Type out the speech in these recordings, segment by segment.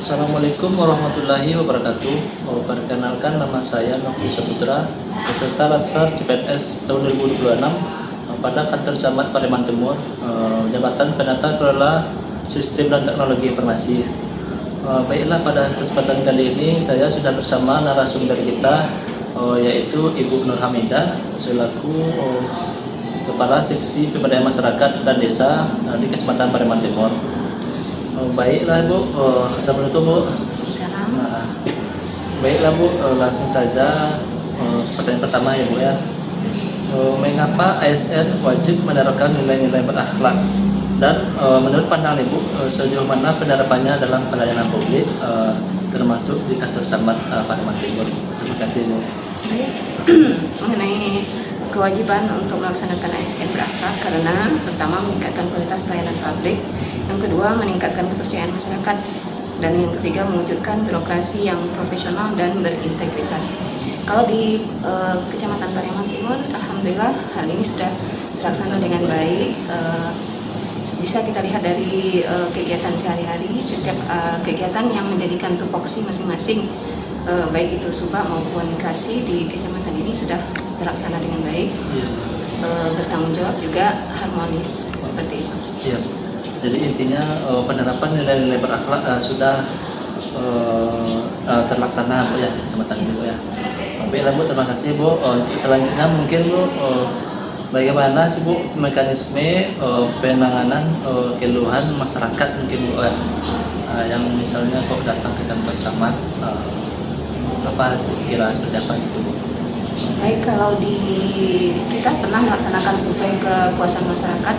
Assalamualaikum warahmatullahi wabarakatuh. Perkenalkan, nama saya Novi Saputra, peserta Latsar CPNS tahun 2026 pada kantor Camat Pareman Timur, Jabatan Penata Kelola Sistem dan Teknologi Informasi. Baiklah, pada kesempatan kali ini saya sudah bersama narasumber kita, yaitu Ibu Nur Hamidah selaku Kepala Seksi Pemberdayaan Masyarakat dan Desa di Kecamatan Pareman Timur. Baiklah Bu, Assalamualaikum Bu. Salam. Baiklah Bu, langsung saja pertanyaan pertama ya Bu ya. Mengapa ASN wajib menerapkan nilai-nilai berakhlak? Dan menurut pandangan Ibu, sejauh mana penerapannya dalam pelayanan publik, termasuk di kantor Camat Pareman Timur? Terima kasih Bu. Baik. Mengenai kewajiban untuk melaksanakan ASN berakhlak, karena pertama meningkatkan kualitas pelayanan publik, yang kedua meningkatkan kepercayaan masyarakat, dan yang ketiga mewujudkan birokrasi yang profesional dan berintegritas. Kalau di Kecamatan Pareman Timur, alhamdulillah hal ini sudah terlaksana dengan baik. Bisa kita lihat dari kegiatan sehari-hari, setiap kegiatan yang menjadikan tupoksi masing-masing, baik itu subak maupun kasih di kecamatan ini sudah terlaksana dengan baik, bertanggung jawab juga harmonis seperti itu. Siap. Jadi intinya penerapan nilai-nilai berakhlak sudah terlaksana Bu ya di kesempatan ini Bu ya. Baiklah Bu, terima kasih Bu. Untuk selanjutnya mungkin Bu, bagaimana sih Bu mekanisme penanganan keluhan masyarakat mungkin Bu ya, yang misalnya kok datang ke kantor Camat, apa kira seperti apa gitu Bu? Baik, kalau kita pernah melaksanakan survei kepuasan masyarakat,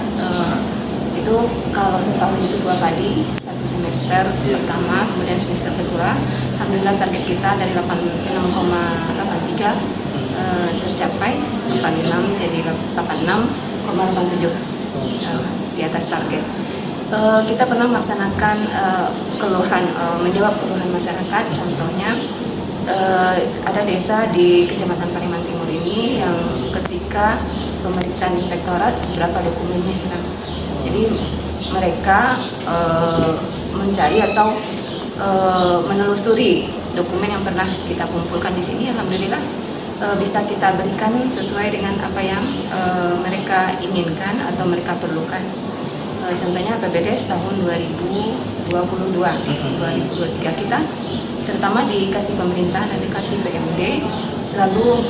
itu kalau setahun itu 2 kali, satu semester pertama, kemudian semester kedua. Alhamdulillah target kita dari 86,83 tercapai, 86 jadi 86,87, di atas target. Kita pernah melaksanakan keluhan, menjawab keluhan masyarakat. Contohnya ada desa di Kecamatan Pareman Timur ini yang ketika pemeriksaan inspektorat berapa dokumennya hilang. Jadi mereka mencari atau menelusuri dokumen yang pernah kita kumpulkan di sini. Alhamdulillah bisa kita berikan sesuai dengan apa yang mereka inginkan atau mereka perlukan. Contohnya APBDes tahun 2023 kita, terutama dikasih pemerintah dan dikasih PMD, selalu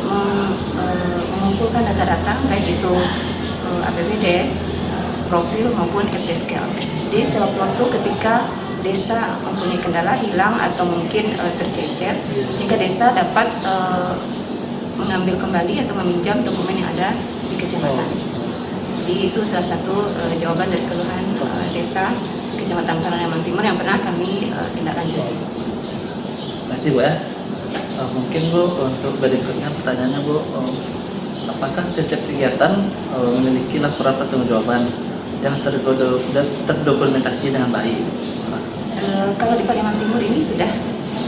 mengumpulkan data-data baik itu APBDes, profil maupun FDScale. Jadi sewaktu-waktu ketika desa mempunyai kendala hilang atau mungkin tercecer, sehingga desa dapat mengambil kembali atau meminjam dokumen yang ada di kecamatan. Jadi itu salah satu jawaban dari keluhan desa di Kecamatan Pareman Timur yang pernah kami tindak lanjuti. Terima kasih Bu ya. Mungkin Bu, untuk berikutnya pertanyaannya Bu, apakah setiap kegiatan memiliki laporan pertanggungjawaban yang terdokumentasi dengan baik? Kalau di Pareman Timur ini sudah.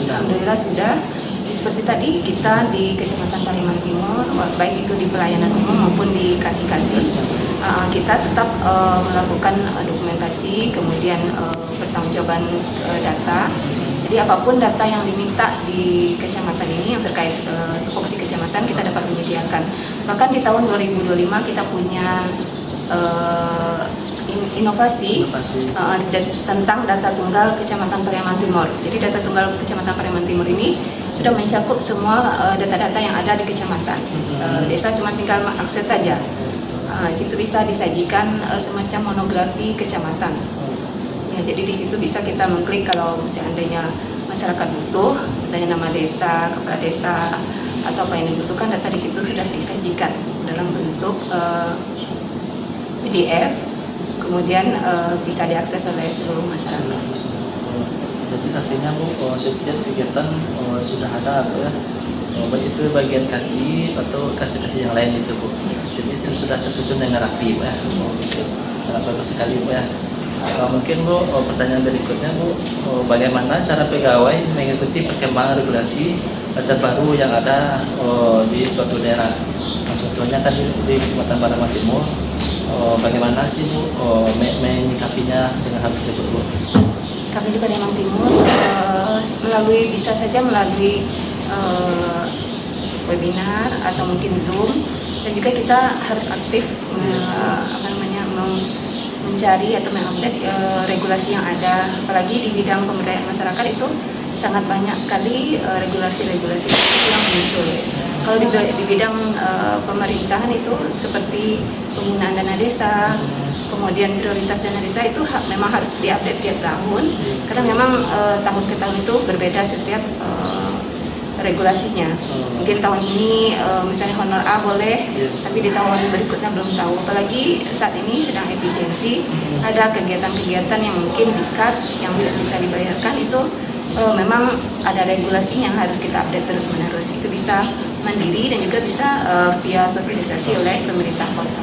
Alhamdulillah sudah. Seperti tadi kita di Kecamatan Pareman Timur, baik itu di pelayanan umum maupun di kasih-kasih, kita tetap melakukan dokumentasi, kemudian pertanggungjawaban data. Jadi apapun data yang diminta di kecamatan ini yang terkait tupoksi kecamatan, kita dapat menyediakan. Bahkan di tahun 2025 kita punya inovasi tentang data tunggal Kecamatan Pareman Timur. Jadi data tunggal Kecamatan Pareman Timur ini sudah mencakup semua data-data yang ada di kecamatan. Desa cuma tinggal mengakses saja. Situ bisa disajikan semacam monografi kecamatan. Ya, jadi di situ bisa kita mengklik kalau seandainya masyarakat butuh, misalnya nama desa, kepala desa, atau apa yang dibutuhkan, data di situ sudah disajikan dalam bentuk PDF, kemudian bisa diakses oleh seluruh masyarakat. Jadi artinya Bu, setiap kegiatan sudah ada Bu ya, baik itu bagian kasih atau kasih-kasih yang lain itu Bu. Jadi itu sudah tersusun dengan rapi Bu ya. Sangat bagus sekali Bu ya. Mungkin Bu, pertanyaan berikutnya Bu, bagaimana cara pegawai mengikuti perkembangan regulasi terbaru yang ada di suatu daerah? Contohnya kan di Kecamatan Pareman Timur, bagaimana sih Bu menyikapinya dengan hal tersebut Bu? Kami di Pareman Timur bisa saja melalui webinar atau mungkin Zoom, dan juga kita harus aktif mencari atau mengupdate regulasi yang ada, apalagi di bidang pemberdayaan masyarakat itu sangat banyak sekali regulasi-regulasi yang muncul. Kalau di bidang pemerintahan itu seperti penggunaan dana desa, kemudian prioritas dana desa itu memang harus diupdate tiap tahun, karena memang tahun ke tahun itu berbeda setiap regulasinya. Mungkin tahun ini misalnya honor A boleh, tapi di tahun berikutnya belum tahu. Apalagi saat ini sedang efisiensi, ada kegiatan-kegiatan yang mungkin di-cut, yang tidak bisa dibayarkan, itu memang ada regulasinya yang harus kita update terus-menerus. Itu bisa mandiri dan juga bisa via sosialisasi oleh pemerintah kota.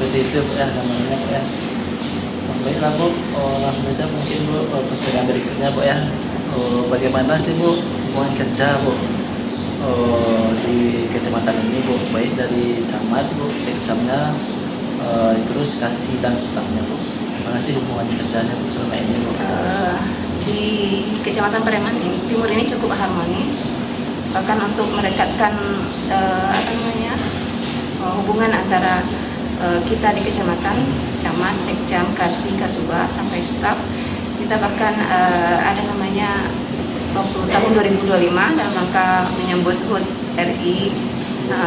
Jadi itu Bu ya, namanya Bu ya. Baiklah Bu, langsung saja mungkin Bu pertanyaan berikutnya Bu ya. Bagaimana sih Bu hubungan kerja Bu di kecamatan ini Bu, baik dari camat Bu, sekcamnya, terus kasih dan stafnya Bu. Gimana sih hubungan kerjanya Bu selama ini Bu? Di Kecamatan Pareman Timur ini cukup harmonis, bahkan untuk merekatkan hubungan antara kita di kecamatan, camat, sekcam, kasih, kasubag sampai staf. Kita bahkan ada namanya waktu tahun 2025 dalam rangka menyambut HUT RI,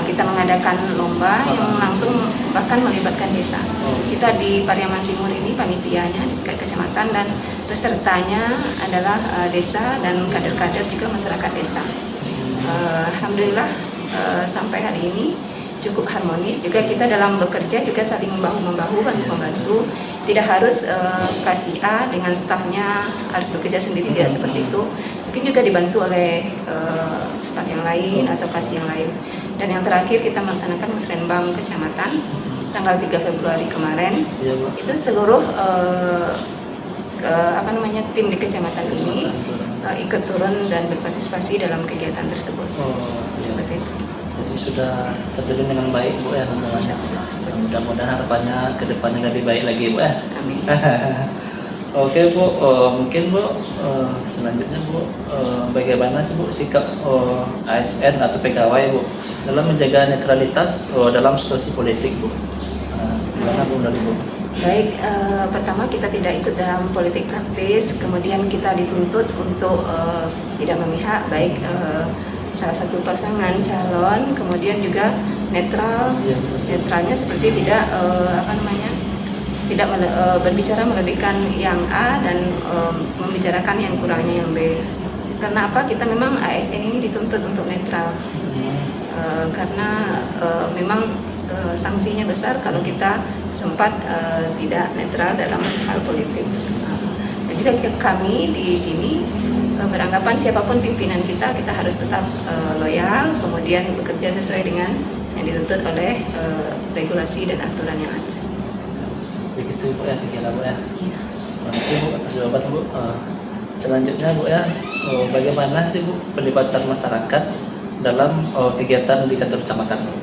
kita mengadakan lomba yang langsung bahkan melibatkan desa. Kita di Pariaman Timur ini panitianya di kecamatan, dan pesertanya adalah desa dan kader-kader juga masyarakat desa. Alhamdulillah sampai hari ini cukup harmonis. Juga kita dalam bekerja juga saling membahu-membahu, bantu-membantu. Tidak harus kasih A dengan stafnya harus bekerja sendiri, tidak seperti itu. Mungkin juga dibantu oleh staf yang lain atau kasih yang lain. Dan yang terakhir kita melaksanakan musrenbang kecamatan tanggal 3 Februari kemarin. Itu seluruh tim di kecamatan ini ikut turun dan berpartisipasi dalam kegiatan tersebut. Seperti itu. Jadi sudah terjalin dengan baik Bu ya teman-teman. Mudah-mudahan harapannya ke depannya lebih baik lagi Bu ya. Amin. Oke Bu, mungkin Bu selanjutnya Bu, bagaimana sih Bu sikap ASN atau pegawai Bu dalam menjaga netralitas dalam situasi politik Bu? Gimana Bu dari Bu? Baik, pertama kita tidak ikut dalam politik praktis, kemudian kita dituntut untuk tidak memihak, baik salah satu pasangan calon, kemudian juga netral. Netralnya seperti tidak berbicara melebihkan yang A dan membicarakan yang kurangnya yang B. Karena apa? Kita memang ASN ini dituntut untuk netral, karena memang sanksinya besar kalau kita sempat tidak netral dalam hal politik. Dan juga kami di sini beranggapan siapapun pimpinan kita harus tetap loyal, kemudian bekerja sesuai dengan yang dituntut oleh regulasi dan aturan yang ada. Begitu Bu ya, dikira Bu ya. Iya. Terima kasih Bu atas jawaban Bu. Selanjutnya Bu ya, bagaimana sih Bu pelibatan masyarakat dalam kegiatan di kantor kecamatan Bu?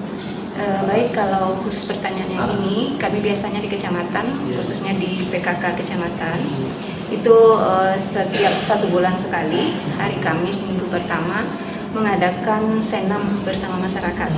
Baik, kalau khusus pertanyaan yang ini, kami biasanya di kecamatan, khususnya di PKK kecamatan, itu setiap 1 bulan sekali, hari Kamis minggu pertama, mengadakan senam bersama masyarakat.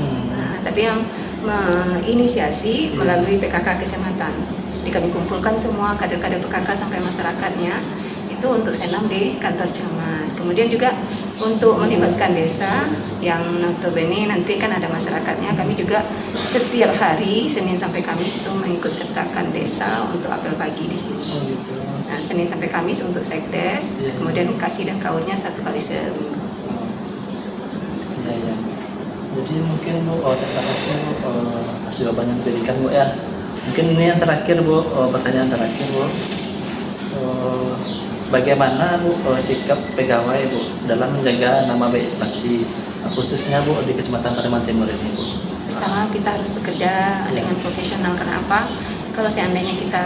Tapi yang menginisiasi melalui PKK kecamatan. Jadi kami kumpulkan semua kader-kader PKK sampai masyarakatnya, itu untuk senam di kantor camat. Kemudian juga untuk melibatkan desa yang notabene nanti kan ada masyarakatnya, kami juga setiap hari Senin sampai Kamis itu mengikut sertakan desa untuk apel pagi di sini. Nah, Senin sampai Kamis untuk sekdes, kemudian kasih dan kaurnya 1 kali seminggu. Ya. Jadi mungkin Bu, terima kasih Bu atas jawaban yang diberikan Bu ya. Mungkin ini yang terakhir Bu, pertanyaan terakhir Bu. Bagaimana Bu sikap pegawai Bu dalam menjaga nama baik instansi, khususnya Bu di Kecamatan Pariaman Timur ini Bu? Pertama, kita harus bekerja dengan profesional. Karena apa? Kalau seandainya kita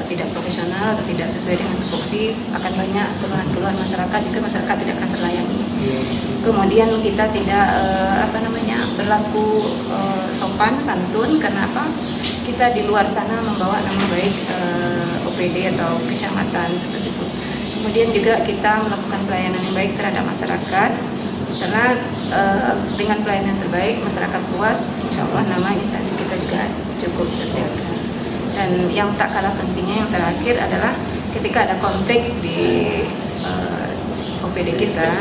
tidak profesional atau tidak sesuai dengan tupoksi, akan banyak keluhan-keluhan masyarakat, juga masyarakat tidak akan terlayani. Kemudian kita tidak berlaku sopan, santun. Karena apa? Kita di luar sana membawa nama baik OPD atau kecamatan seperti itu. Kemudian juga kita melakukan pelayanan yang baik terhadap masyarakat, karena dengan pelayanan terbaik masyarakat puas, insya Allah nama instansi kita juga cukup terjaga. Dan yang tak kalah pentingnya yang terakhir adalah ketika ada konflik di OPD kita,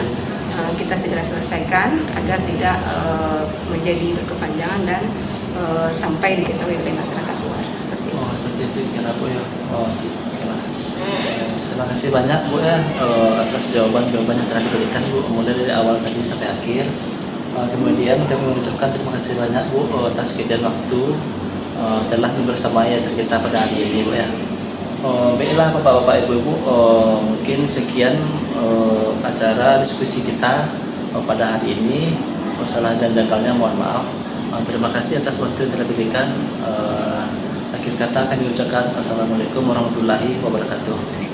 kita segera selesaikan agar tidak menjadi berkepanjangan dan sampai diketahui oleh masyarakat luar. Seperti itu. Oh, seperti itu. Kenapa ya? Oh, oke. Terima kasih banyak Bu ya atas jawaban-jawaban yang telah diberikan Bu, mulai dari awal tadi sampai akhir. Kemudian kami mengucapkan terima kasih banyak Bu atas kesediaan waktu telah bersamai acara kita pada hari ini Bu ya. Baiklah Bapak-Bapak Ibu-Ibu, mungkin sekian acara diskusi kita pada hari ini. Salah dan janggalnya mohon maaf. Terima kasih atas waktu yang telah diberikan. Akhir kata kami ucapkan Assalamualaikum warahmatullahi wabarakatuh.